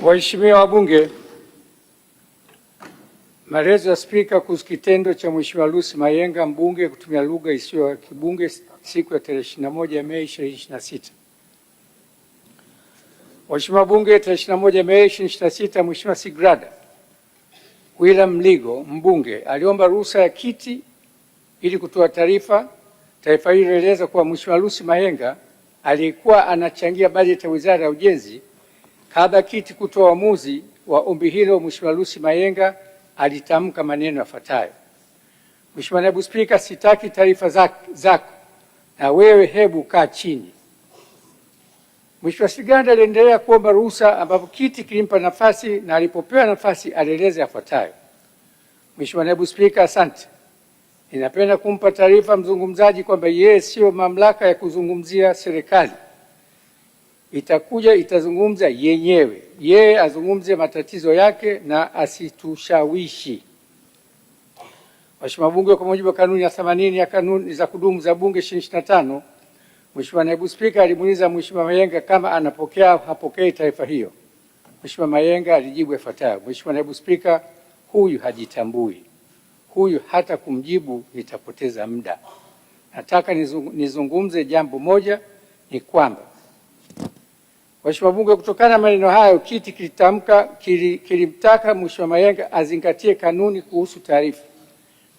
Waheshimiwa wabunge, maelezo ya Spika kuhusu kitendo cha Mheshimiwa Lucy Mayenga mbunge kutumia lugha isiyo ya kibunge siku ya tarehe 21 Mei 2026. Waheshimiwa wabunge, tarehe 21 Mei 2026, Mheshimiwa Sigrada William Mligo mbunge aliomba ruhusa ya kiti ili kutoa taarifa. Taarifa hii inaeleza kuwa Mheshimiwa Lucy Mayenga aliyekuwa anachangia bajeti ya Wizara ya Ujenzi. Kabla ya kiti kutoa uamuzi wa ombi hilo, Mheshimiwa Lucy Mayenga alitamka maneno yafuatayo: Mheshimiwa Naibu Spika, sitaki taarifa zako na wewe hebu kaa chini. Mheshimiwa Sigrada aliendelea kuomba ruhusa ambapo kiti kilimpa nafasi, na alipopewa nafasi alieleza yafuatayo: Mheshimiwa Naibu Spika, asante. Ninapenda kumpa taarifa mzungumzaji kwamba yeye sio mamlaka ya kuzungumzia serikali. Itazungumza yenyewe. Yeye azungumze matatizo yake na asitushawishi. Mheshimiwa Bunge, kwa mujibu wa kanuni ya 80 ya kanuni za kudumu za Bunge 2025, Mheshimiwa Naibu Spika alimuuliza Mheshimiwa Mayenga kama anapokea au hapokei taarifa hiyo. Mheshimiwa Mayenga alijibu yafuatayo: Mheshimiwa Naibu Spika, huyu hajitambui. Huyu hata kumjibu nitapoteza muda. Nataka nizungumze jambo moja, ni kwamba Mheshimiwa Bunge, kutokana na maneno hayo, kiti kilimtaka Mheshimiwa Mayenga azingatie kanuni kuhusu taarifa.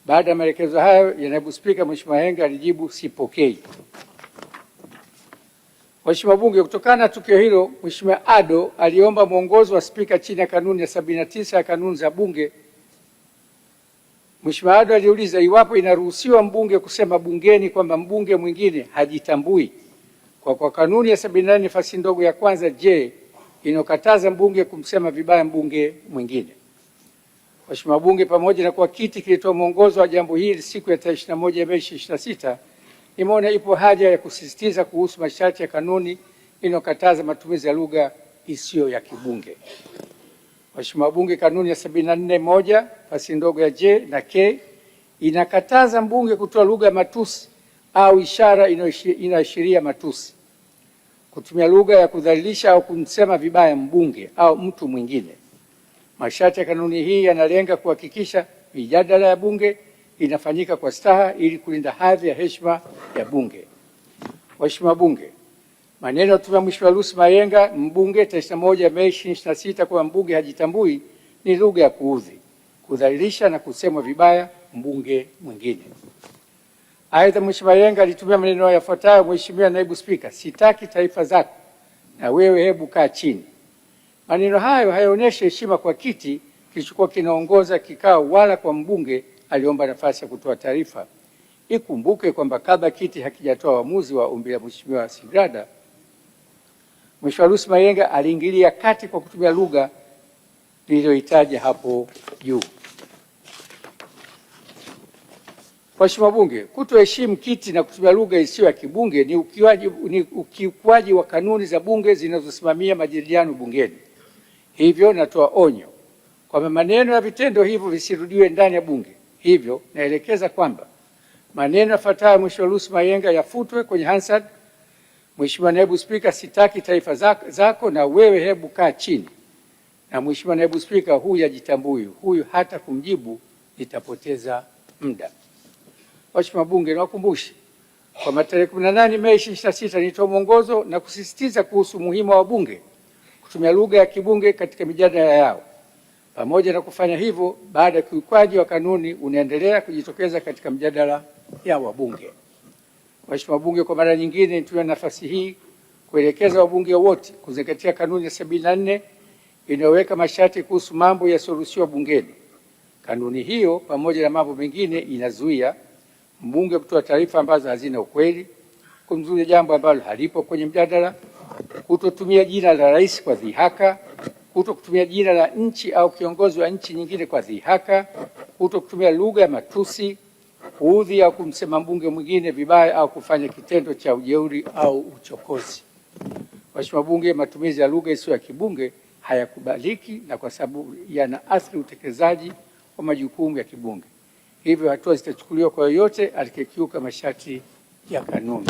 Baada ya maelekezo hayo ya Naibu Spika, Mheshimiwa Mayenga alijibu sipokei. Mheshimiwa Bunge, kutokana na tukio hilo, Mheshimiwa Ado aliomba mwongozo wa Spika chini ya kanuni ya 79 ya kanuni za Bunge. Mheshimiwa Ado aliuliza iwapo inaruhusiwa mbunge kusema bungeni kwamba mbunge mwingine hajitambui. Kwa kanuni ya 74 fasi ndogo ya kwanza je, inokataza mbunge kumsema vibaya mbunge mwingine. Mheshimiwa Bunge, pamoja na kuwa kiti kilitoa mwongozo wa jambo hili siku ya tarehe 21 Mei 2026, nimeona ipo haja ya kusisitiza kuhusu masharti ya kanuni inokataza matumizi ya lugha isiyo ya kibunge. Mheshimiwa Bunge, kanuni ya 74(1) fasi ndogo ya J na K inakataza mbunge kutoa lugha ya matusi au ishara inayoashiria matusi, kutumia lugha ya kudhalilisha au kumsema vibaya mbunge au mtu mwingine. Masharti ya kanuni hii yanalenga kuhakikisha mijadala ya bunge inafanyika kwa staha ili kulinda hadhi ya heshima ya bunge. Mheshimiwa Bunge, maneno ya Mheshimiwa Lucy Mayenga mbunge tarehe 1 Mei 2026 kwa mbunge hajitambui ni lugha ya kuudhi, kudhalilisha na kusemwa vibaya mbunge mwingine. Aidha, Mheshimiwa Mayenga alitumia maneno yafuatayo: Mheshimiwa Naibu Spika, sitaki taarifa zako na wewe hebu kaa chini. Maneno hayo hayaonyeshi heshima kwa kiti kilichokuwa kinaongoza kikao wala kwa mbunge aliomba nafasi ya kutoa taarifa. Ikumbuke kwamba kabla kiti hakijatoa uamuzi wa ombi la Mheshimiwa Sigrada, Mheshimiwa Lucy Mayenga aliingilia kati kwa kutumia lugha niliyoitaja hapo juu. Mheshimiwa Bunge, kutoheshimu kiti na kutumia lugha isiyo ya kibunge ni ukiukwaji wa kanuni za bunge zinazosimamia majadiliano bungeni. Hivyo natoa onyo kwamba maneno ya vitendo hivyo visirudiwe ndani ya bunge. Hivyo naelekeza kwamba maneno yafuatayo Mheshimiwa Lucy Mayenga yafutwe kwenye Hansard: Mheshimiwa Naibu Spika, sitaki taarifa zako na wewe hebu kaa chini. Na Mheshimiwa Naibu Spika, huyu hajitambui. Huyu hata kumjibu nitapoteza muda. Mheshimiwa Bunge, nawakumbushe kwa tarehe 18 Mei 2026 nilitoa mwongozo na kusisitiza kuhusu umuhimu wa wabunge kutumia lugha ya kibunge katika mijadala yao. Pamoja na kufanya hivyo, baada ya kiukwaji wa kanuni unaendelea kujitokeza katika mjadala ya wabunge. Mheshimiwa Bunge, kwa mara nyingine nitumia nafasi hii kuelekeza wabunge wote kuzingatia kanuni ya 74 inayoweka masharti kuhusu mambo yasiyoruhusiwa bungeni. Kanuni hiyo pamoja na mambo mengine inazuia mbunge kutoa taarifa ambazo hazina ukweli, kumzuia jambo ambalo halipo kwenye mjadala, kutotumia jina la rais kwa dhihaka, kutokutumia jina la nchi au kiongozi wa nchi nyingine kwa dhihaka, kutokutumia lugha ya matusi, kuudhi au kumsema mbunge mwingine vibaya au kufanya kitendo cha ujeuri au uchokozi. Mheshimiwa Bunge, matumizi ya lugha isiyo ya kibunge hayakubaliki na kwa sababu yanaathiri utekelezaji wa majukumu ya kibunge. Hivyo hatua zitachukuliwa kwa yoyote atakayekiuka masharti ya kanuni.